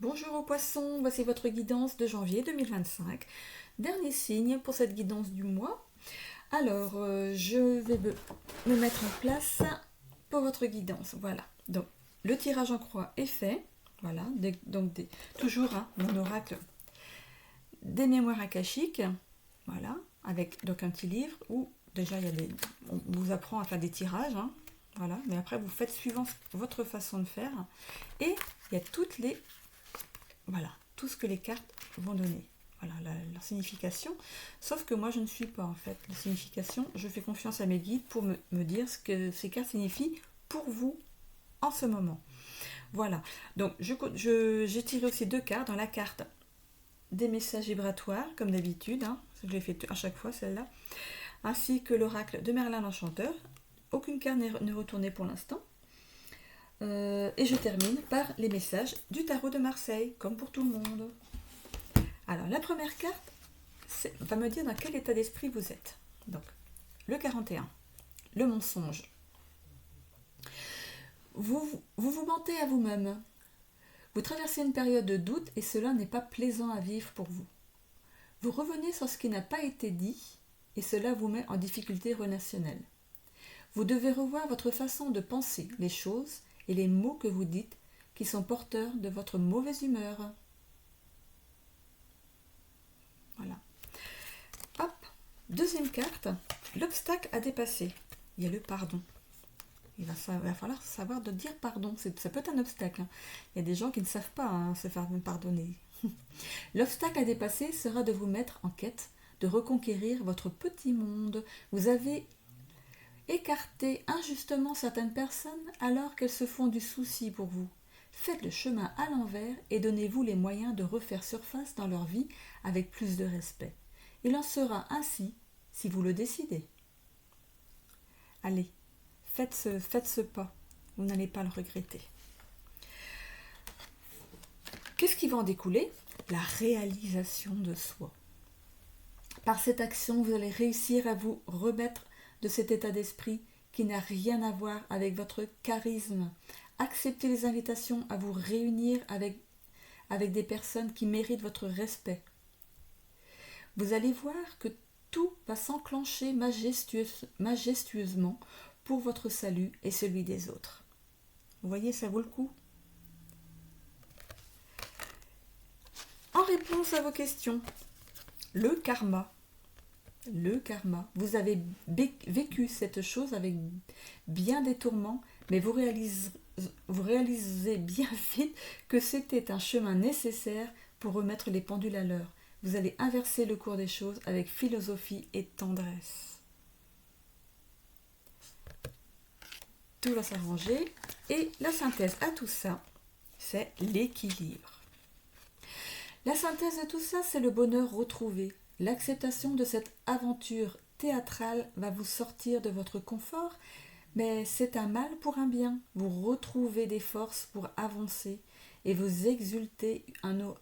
Bonjour aux poissons, voici votre guidance de janvier 2025. Dernier signe pour cette guidance du mois. Alors, je vais me mettre en place pour votre guidance. Voilà, donc le tirage en croix est fait. Voilà, toujours mon oracle des mémoires akashiques. Voilà, avec donc un petit livre où déjà on vous apprend à faire des tirages. Voilà, mais après vous faites suivant votre façon de faire. Et il y a voilà, tout ce que les cartes vont donner. Voilà, leur signification. Sauf que moi, je ne suis pas, en fait, la signification. Je fais confiance à mes guides pour me dire ce que ces cartes signifient pour vous en ce moment. Voilà. Donc, j'ai tiré aussi 2 cartes. Dans la carte des messages vibratoires, comme d'habitude. Je l'ai fait à chaque fois, celle-là. Ainsi que l'oracle de Merlin l'Enchanteur. Aucune carte n'est retournée pour l'instant. Et je termine par les messages du tarot de Marseille, comme pour tout le monde. Alors, la première carte va me dire dans quel état d'esprit vous êtes. Donc, le 41, le mensonge. Vous mentez à vous-même. Vous traversez une période de doute et cela n'est pas plaisant à vivre pour vous. Vous revenez sur ce qui n'a pas été dit et cela vous met en difficulté relationnelle. Vous devez revoir votre façon de penser les choses et les mots que vous dites qui sont porteurs de votre mauvaise humeur. Voilà. Hop, deuxième carte, l'obstacle à dépasser. Il y a le pardon. Il va falloir savoir de dire pardon. Ça peut être un obstacle. Il y a des gens qui ne savent pas se faire pardonner. L'obstacle à dépasser sera de vous mettre en quête de reconquérir votre petit monde. Vous avez écarté injustement certaines personnes alors qu'elles se font du souci pour vous. Faites le chemin à l'envers et donnez-vous les moyens de refaire surface dans leur vie avec plus de respect. Il en sera ainsi si vous le décidez. Allez, faites ce pas, vous n'allez pas le regretter. Qu'est-ce qui va en découler? La réalisation de soi. Par cette action, vous allez réussir à vous remettre de cet état d'esprit qui n'a rien à voir avec votre charisme. Acceptez les invitations à vous réunir avec des personnes qui méritent votre respect. Vous allez voir que tout va s'enclencher majestueusement pour votre salut et celui des autres. Vous voyez, ça vaut le coup. En réponse à vos questions, le karma. Le karma. Vous avez vécu cette chose avec bien des tourments, mais vous réalisez bien vite que c'était un chemin nécessaire pour remettre les pendules à l'heure. Vous allez inverser le cours des choses avec philosophie et tendresse. Tout va s'arranger. Et la synthèse à tout ça, c'est l'équilibre. La synthèse de tout ça, c'est le bonheur retrouvé. L'acceptation de cette aventure théâtrale va vous sortir de votre confort, mais c'est un mal pour un bien. Vous retrouvez des forces pour avancer et vous exultez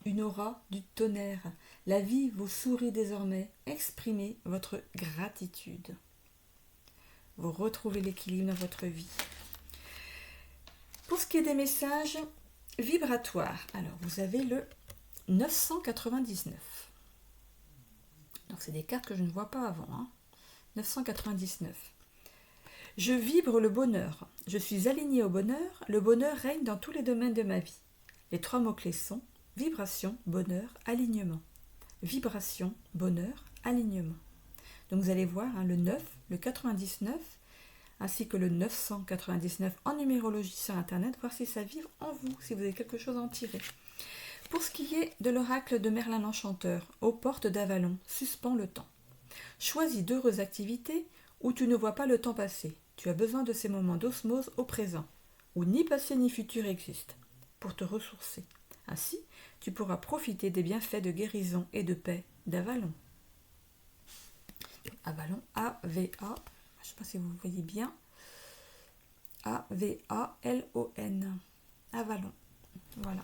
une aura du tonnerre. La vie vous sourit désormais. Exprimez votre gratitude. Vous retrouvez l'équilibre dans votre vie. Pour ce qui est des messages vibratoires, alors vous avez le 999. Donc c'est des cartes que je ne vois pas avant. 999. Je vibre le bonheur. Je suis alignée au bonheur. Le bonheur règne dans tous les domaines de ma vie. Les 3 mots-clés sont vibration, bonheur, alignement. Vibration, bonheur, alignement. Donc vous allez voir le 9, le 99, ainsi que le 999 en numérologie sur Internet, voir si ça vibre en vous, si vous avez quelque chose à en tirer. Pour ce qui est de l'oracle de Merlin l'Enchanteur, aux portes d'Avalon, suspends le temps. Choisis d'heureuses activités où tu ne vois pas le temps passer. Tu as besoin de ces moments d'osmose au présent, où ni passé ni futur existent, pour te ressourcer. Ainsi, tu pourras profiter des bienfaits de guérison et de paix d'Avalon. Avalon, A-V-A, je ne sais pas si vous voyez bien, A-V-A-L-O-N, Avalon, voilà.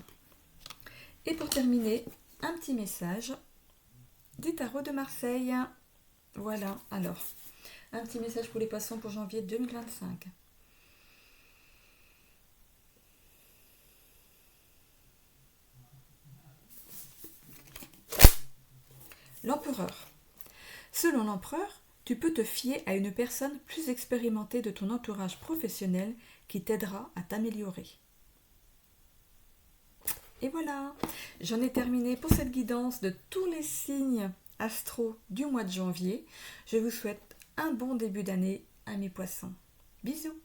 Et pour terminer, un petit message du tarot de Marseille. Voilà, alors, un petit message pour les poissons pour janvier 2025. L'empereur. Selon l'empereur, tu peux te fier à une personne plus expérimentée de ton entourage professionnel qui t'aidera à t'améliorer. Et voilà, j'en ai terminé pour cette guidance de tous les signes astro du mois de janvier. Je vous souhaite un bon début d'année à mes poissons. Bisous!